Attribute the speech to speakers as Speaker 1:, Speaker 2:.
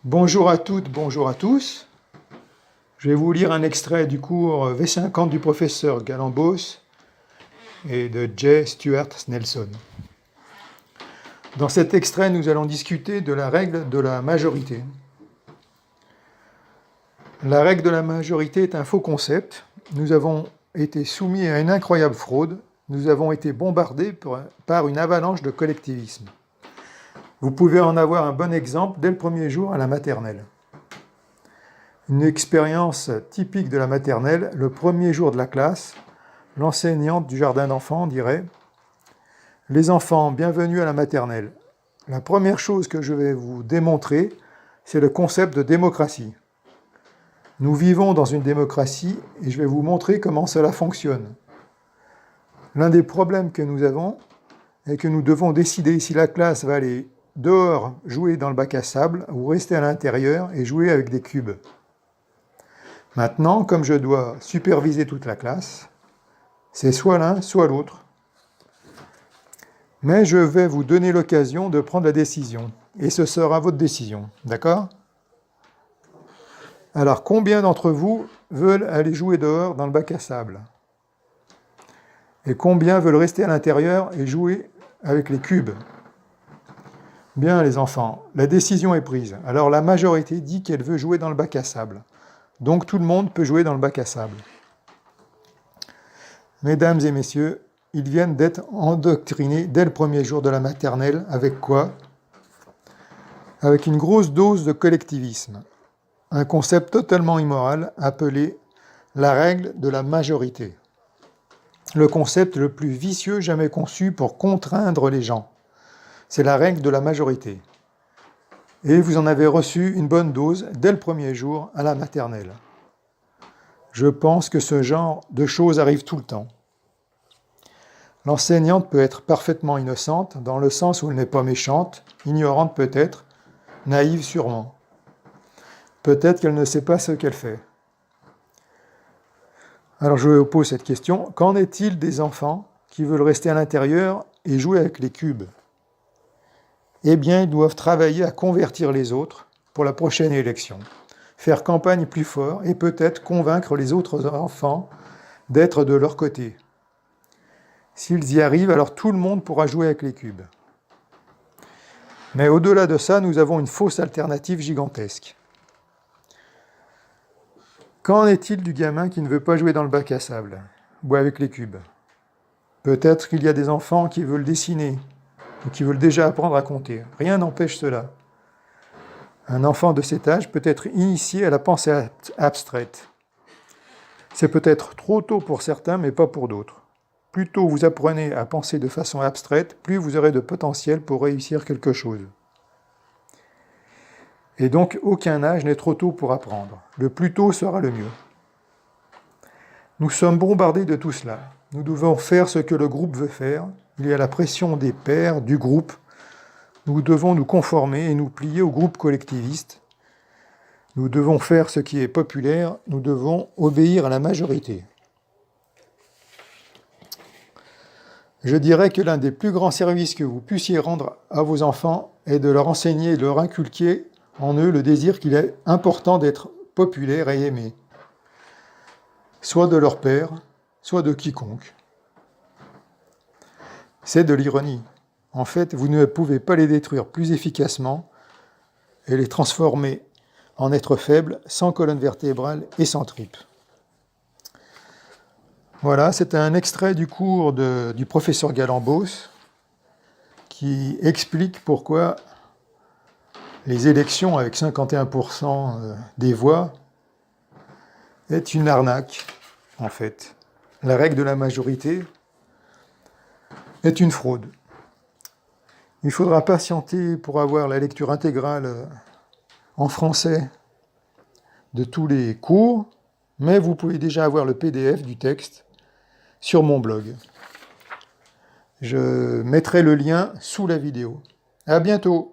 Speaker 1: Bonjour à toutes, bonjour à tous. Je vais vous lire un extrait du cours V50 du professeur Galambos et de J. Stuart Nelson. Dans cet extrait, nous allons discuter de la règle de la majorité. La règle de la majorité est un faux concept. Nous avons été soumis à une incroyable fraude. Nous avons été bombardés par une avalanche de collectivisme. Vous pouvez en avoir un bon exemple dès le premier jour à la maternelle. Une expérience typique de la maternelle, le premier jour de la classe, l'enseignante du jardin d'enfants dirait « Les enfants, bienvenue à la maternelle. La première chose que je vais vous démontrer, c'est le concept de démocratie. Nous vivons dans une démocratie et je vais vous montrer comment cela fonctionne. L'un des problèmes que nous avons est que nous devons décider si la classe va aller dehors jouer dans le bac à sable ou rester à l'intérieur et jouer avec des cubes. Maintenant, comme je dois superviser toute la classe, c'est soit l'un, soit l'autre. Mais je vais vous donner l'occasion de prendre la décision, et ce sera votre décision, d'accord ? Alors, combien d'entre vous veulent aller jouer dehors dans le bac à sable ? Et combien veulent rester à l'intérieur et jouer avec les cubes ? Bien, les enfants, la décision est prise. Alors, la majorité dit qu'elle veut jouer dans le bac à sable. Donc, tout le monde peut jouer dans le bac à sable. Mesdames et messieurs, ils viennent d'être endoctrinés dès le premier jour de la maternelle. Avec quoi ? Avec une grosse dose de collectivisme. Un concept totalement immoral appelé la règle de la majorité. Le concept le plus vicieux jamais conçu pour contraindre les gens. C'est la règle de la majorité. Et vous en avez reçu une bonne dose dès le premier jour à la maternelle. Je pense que ce genre de choses arrive tout le temps. L'enseignante peut être parfaitement innocente, dans le sens où elle n'est pas méchante, ignorante peut-être, naïve sûrement. Peut-être qu'elle ne sait pas ce qu'elle fait. Alors je vous pose cette question, qu'en est-il des enfants qui veulent rester à l'intérieur et jouer avec les cubes ? Eh bien, ils doivent travailler à convertir les autres pour la prochaine élection, faire campagne plus fort et peut-être convaincre les autres enfants d'être de leur côté. S'ils y arrivent, alors tout le monde pourra jouer avec les cubes. Mais au-delà de ça, nous avons une fausse alternative gigantesque. Qu'en est-il du gamin qui ne veut pas jouer dans le bac à sable ou avec les cubes ? Peut-être qu'il y a des enfants qui veulent dessiner ou qui veulent déjà apprendre à compter. Rien n'empêche cela. Un enfant de cet âge peut être initié à la pensée abstraite. C'est peut-être trop tôt pour certains, mais pas pour d'autres. Plus tôt vous apprenez à penser de façon abstraite, plus vous aurez de potentiel pour réussir quelque chose. Et donc, aucun âge n'est trop tôt pour apprendre. Le plus tôt sera le mieux. Nous sommes bombardés de tout cela. Nous devons faire ce que le groupe veut faire. Il y a la pression des pairs, du groupe. Nous devons nous conformer et nous plier au groupe collectiviste. Nous devons faire ce qui est populaire. Nous devons obéir à la majorité. Je dirais que l'un des plus grands services que vous puissiez rendre à vos enfants est de leur enseigner et de leur inculquer en eux le désir qu'il est important d'être populaire et aimé, soit de leur père, soit de quiconque. C'est de l'ironie. En fait, vous ne pouvez pas les détruire plus efficacement et les transformer en êtres faibles, sans colonne vertébrale et sans tripes. Voilà, c'est un extrait du cours du professeur Galambos qui explique pourquoi les élections avec 51% des voix est une arnaque, en fait. La règle de la majorité est une fraude. Il faudra patienter pour avoir la lecture intégrale en français de tous les cours, mais vous pouvez déjà avoir le PDF du texte sur mon blog. Je mettrai le lien sous la vidéo. À bientôt!